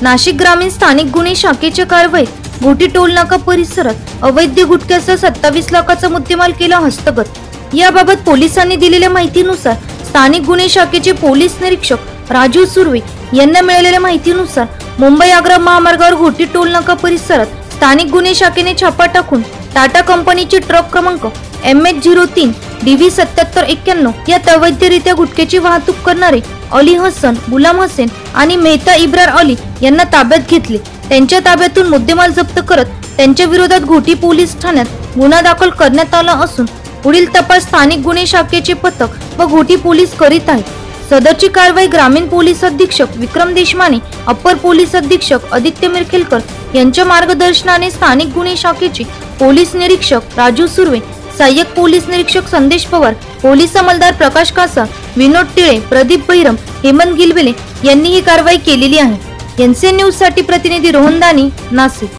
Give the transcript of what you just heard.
नाशिक ग्रामीण स्थानिक गुन्हे शाखेच्या कारवाईत घोटी टोल नाका परिसरात अवैध गुटख्यासह 27 लाखाचा मुद्देमाल केला हस्तगत। याबाबत पोलिसांनी दिलेल्या माहितीनुसार स्थानिक गुन्हे शाखेचे पोलीस निरीक्षक राजू सुर्वे यांना मिळालेल्या माहितीनुसार मुंबई आग्रा महामार्गावर घोटी टोल नाका परिसरात स्थानिक गुन्हे शाखेने छापा टाकून टाटा कंपनीची ट्रक क्रमांक MH03 DV 7791 यात अवैधरित्या गुटख्याची वाहतूक करणारे अली हसन, गुलाम हसन आणि मेहता इब्रार अली यांना ताब्यात घेतले। त्यांच्या ताब्यातून मुद्देमाल जप्त करत त्यांच्या विरोधात घोटी पोलीस ठाण्यात गुन्हा दाखल करण्यात आला असून पुढील तपास स्थानिक गुन्हे शाखेचे पथक व घोटी पोलीस करीत आहेत। सदरची कारवाई ग्रामीण पोलीस अधीक्षक विक्रम देशमाने, अप्पर पोलीस अधीक्षक आदित्य मिरखेलकर यांच्या मार्गदर्शनाने स्थानिक गुन्हे शाखेचे पोलीस निरीक्षक राजू सुर्वे, सहाय्यक पोलीस निरीक्षक संदेश पवार, पोलीस अंमलदार प्रकाश कासा, विनोद टिळे, प्रदीप बैरम, हेमंत गिलबिले यांनी ही कारवाई केलेली आहे। एनसीएन न्यूज साठी प्रतिनिधी रोहन दानी, नाशिक।